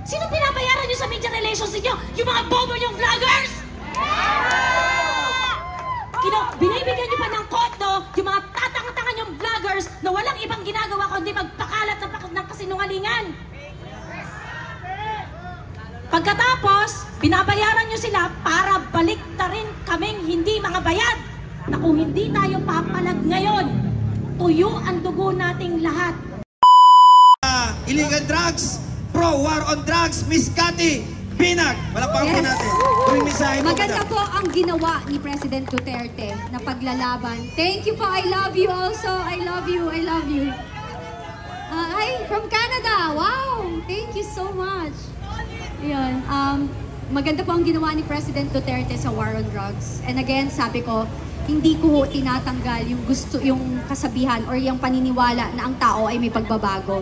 Sino pinabayaran nyo sa media relations niyo? Yung mga bobo niyong vloggers! Binibigyan nyo pa ng kondo yung mga tatang-tangan yung vloggers na walang ibang ginagawa kundi magpakalat ng kasinungalingan. Pagkatapos, binabayaran nyo sila para balik na rin kaming hindi mga bayad. Na kung hindi tayo papalag ngayon, tuyo ang dugo nating lahat. Illegal drugs, pro-war on drugs, Miss Cathy Binag. Malakpakan po natin. Maganda po ang ginawa ni President Duterte na paglalaban. Thank you po. I love you also. I love you. I love you. Hi, from Canada. Wow. Thank you so much. Ayan. Maganda po ang ginawa ni President Duterte sa war on drugs. And again, sabi ko, hindi ko tinatanggal yung kasabihan or yung paniniwala na ang tao ay may pagbabago.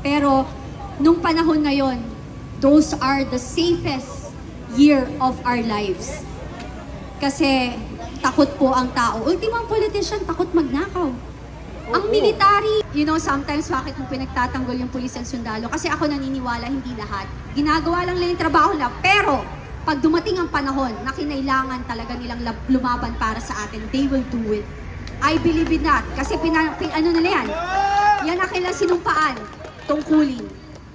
Pero, nung panahon ngayon, those are the safest year of our lives. Kasi takot po ang tao. Ultimong politician, takot magnakaw. Ang military, you know, sometimes bakit mo pinagtatanggol yung pulis at sundalo? Kasi ako naniniwala, hindi lahat. Ginagawa lang nila yung trabaho nila. Pero, pag dumating ang panahon na kinailangan talaga nilang lumaban para sa atin, they will do it. I believe in that. Kasi ano nila yan? Yan ang kailang sinumpaan, tungkulin.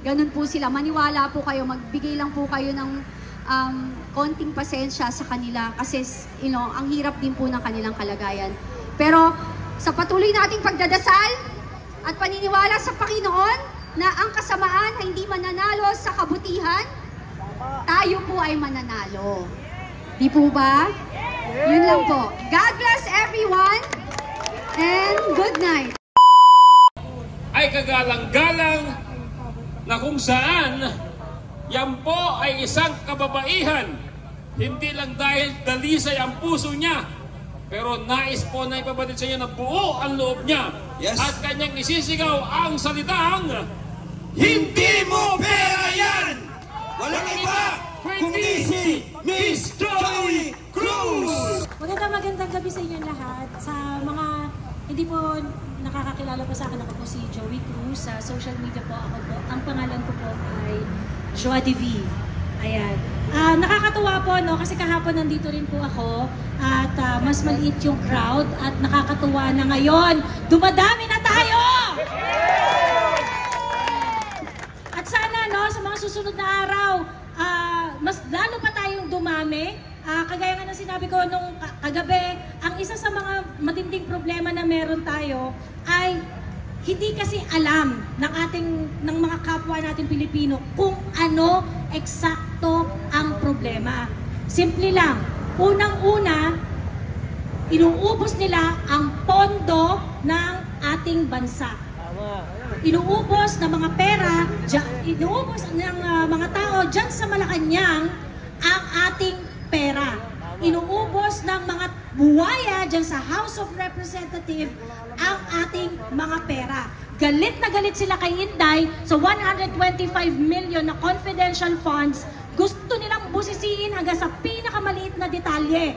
Ganun po sila. Maniwala po kayo, magbigay lang po kayo ng konting pasensya sa kanila kasi you know, ang hirap din po ng kanilang kalagayan. Pero sa patuloy nating pagdadasal at paniniwala sa Panginoon na ang kasamaan ay hindi mananalo sa kabutihan, tayo po ay mananalo. Di po ba? Yun lang po. God bless everyone and good night. Ay kagalang-galang na kung saan yan po ay isang kababaihan. Hindi lang dahil dalisay ang puso niya, pero nais po na ipabatid sa inyo na buo ang loob niya. Yes. At kanyang isisigaw ang salitang, Hindi mo pera yan! Walang iba kundi si Miss Joey Cruz! Magandang gabi sa inyo lahat. Sa mga hindi po nakakakilala po sa akin, ako po si Joey Cruz. Sa social media po ako po. Ang pangalan ko po ay Joa Divi. Ayan. Nakakatuwa po, no? Kasi kahapon nandito rin po ako at mas maliit yung crowd at nakakatuwa na ngayon. Dumadami na tayo! At sana, no, sa mga susunod na araw, mas lalo pa tayong dumami. Kagaya nga ng sinabi ko nung kagabi, ang isa sa mga matinding problema na meron tayo ay hindi kasi alam ng mga kapwa natin Pilipino kung ano eksakto ang problema. Simple lang, unang-una, inuubos nila ang pondo ng ating bansa. Inuubos ng mga pera, inuubos ng mga tao dyan sa Malacanang ang ating pera. Inuubos ng mga buwaya dyan sa House of Representatives ang ating mga pera. Galit na galit sila kay Inday sa 125 million na confidential funds. Gusto nilang busisiin hanggang sa pinakamaliit na detalye.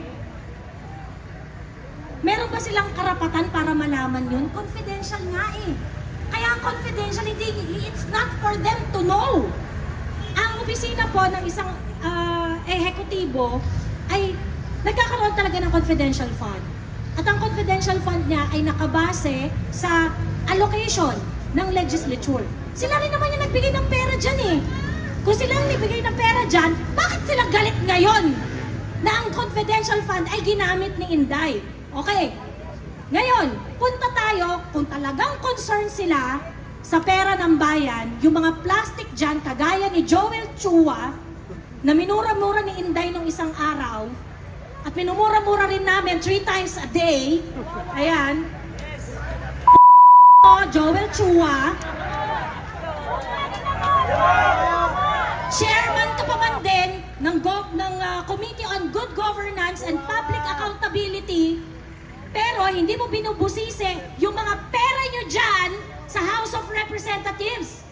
Meron ba silang karapatan para malaman yun? Confidential nga eh. Kaya confidential, it's not for them to know. Ang opisina po ng isang ehekutibo ay nagkakaroon talaga ng confidential fund. At ang confidential fund niya ay nakabase sa allocation ng legislature. Sila rin naman yung nagbigay ng pera dyan eh. Kung sila ang nagbigay ng pera dyan, bakit sila galit ngayon na ang confidential fund ay ginamit ni Inday? Okay. Ngayon, punta tayo kung talagang concerned sila sa pera ng bayan, yung mga plastic dyan, kagaya ni Joel Chua, na minura-mura ni Inday nung isang araw, at minumura-mura rin namin 3 times a day. Ayan. Joel Chua. Chairman ka pa man din ng Committee on Good Governance and Public Accountability, pero hindi mo binubusisi yung mga pera nyo dyan sa House of Representatives.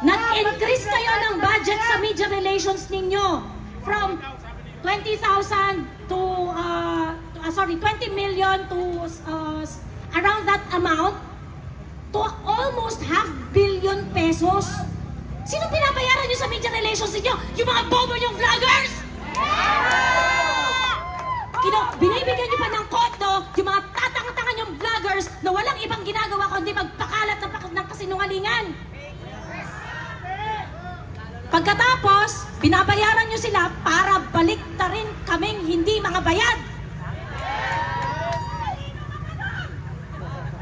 Nag-increase kayo ng budget sa media relations ninyo from 20,000 to 20 million to around that amount to almost 500 million pesos. Sino pinabayaran nyo sa media relations niyo? Yung mga bobo yung vloggers! Binibigyan nyo pa ng kodo yung mga tatang-tangan yung vloggers na walang ibang ginagawa kundi magpakalat ng kasinungalingan. Pagkatapos, binabayaran nyo sila para balik na rin kaming hindi mga bayad.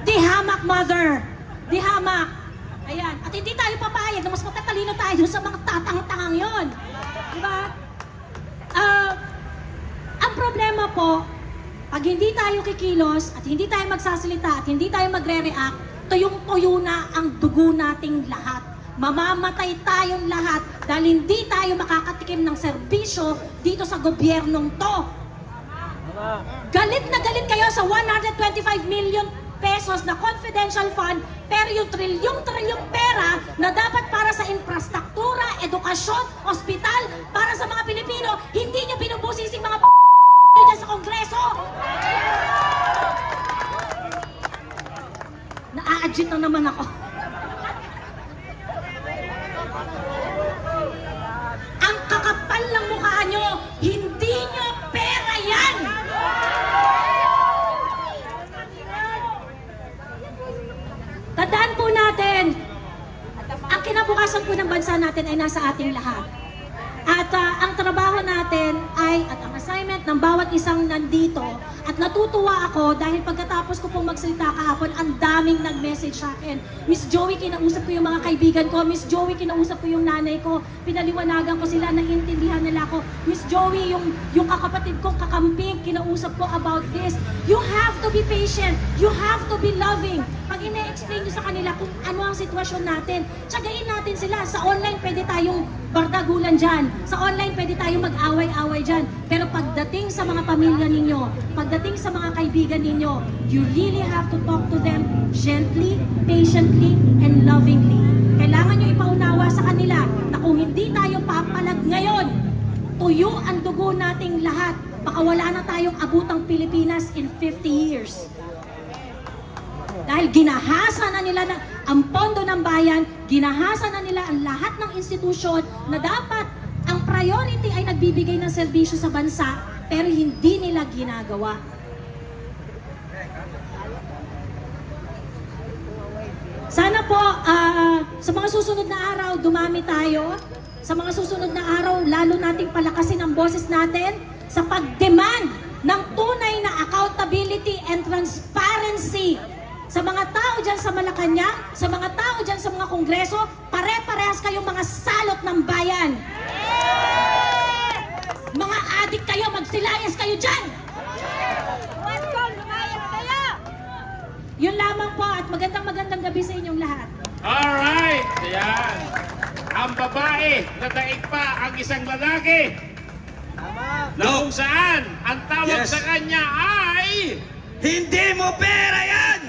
Di hamak, mother. Di hamak. Ayan. At hindi tayo papayag na mas matatalino tayo sa mga tatang-tangang yon. Diba? Ang problema po, pag hindi tayo kikilos at hindi tayo magsasalita at hindi tayo magre-react, tuyong-tuyo na ang dugo nating lahat. Mamamatay tayong lahat dahil hindi tayo makakatikim ng serbisyo dito sa gobyernong to. Galit na galit kayo sa 125 million pesos na confidential fund, pero yung trilyong pera na dapat para sa infrastruktura, edukasyon, ospital, para sa mga Pilipino, hindi nyo binubusising mga dyan sa Kongreso. Na-a-agit na naman ako. Ang kakapal ng mukha nyo, hindi nyo pera yan! Tandaan po natin, ang kinabukasan po ng bansa natin ay nasa ating lahat. At ang trabaho natin ay, at ang assignment ng bawat isang nandito, at natutuwa ako dahil pagkatapos ko pong magsalita kahapon, ang daming nag-message sa akin. Miss Joey, kinausap ko yung mga kaibigan ko. Miss Joey, kinausap ko yung nanay ko. Pinaliwanagan ko sila, naiintindihan nila ako. Miss Joey, yung kakapatid ko, kakamping, kinausap ko about this. You have to be patient. You have to be loving. Pag ine-explain nyo sa kanila kung ano ang sitwasyon natin, tsagain natin sila. Sa online, pwede tayong bardagulan dyan. Sa online, pwede tayong mag-away-away dyan. Pero pagdating sa mga pamilya ninyo, pagdating sa mga kaibigan ninyo, you really have to talk to them gently, patiently, and lovingly. Kailangan nyo ipaunawa sa kanila na kung hindi tayo papalag ngayon, tuyo ang dugo nating lahat. Baka wala na tayong abutang Pilipinas in 50 years. Dahil ginahasa na nila ang pondo ng bayan, ginahasa na nila ang lahat ng institusyon na dapat ang priority ay nagbibigay ng serbisyo sa bansa, pero hindi nila ginagawa. Sana po, sa mga susunod na araw, dumami tayo. Sa mga susunod na araw, lalo nating palakasin ang boses natin sa pag-demand ng tunay na accountability and transparency sa mga tao dyan sa Malacanang, sa mga tao dyan sa mga kongreso, pare-parehas kayong mga salot ng bayan. Mga adik kayo, magsilayas kayo dyan! Yun lamang po at magandang gabi sa inyong lahat. Alright! Ayan. Ang babae na daig pa ang isang lalaki. Na kung saan ang tawag sa kanya ay... Hindi mo pera yan!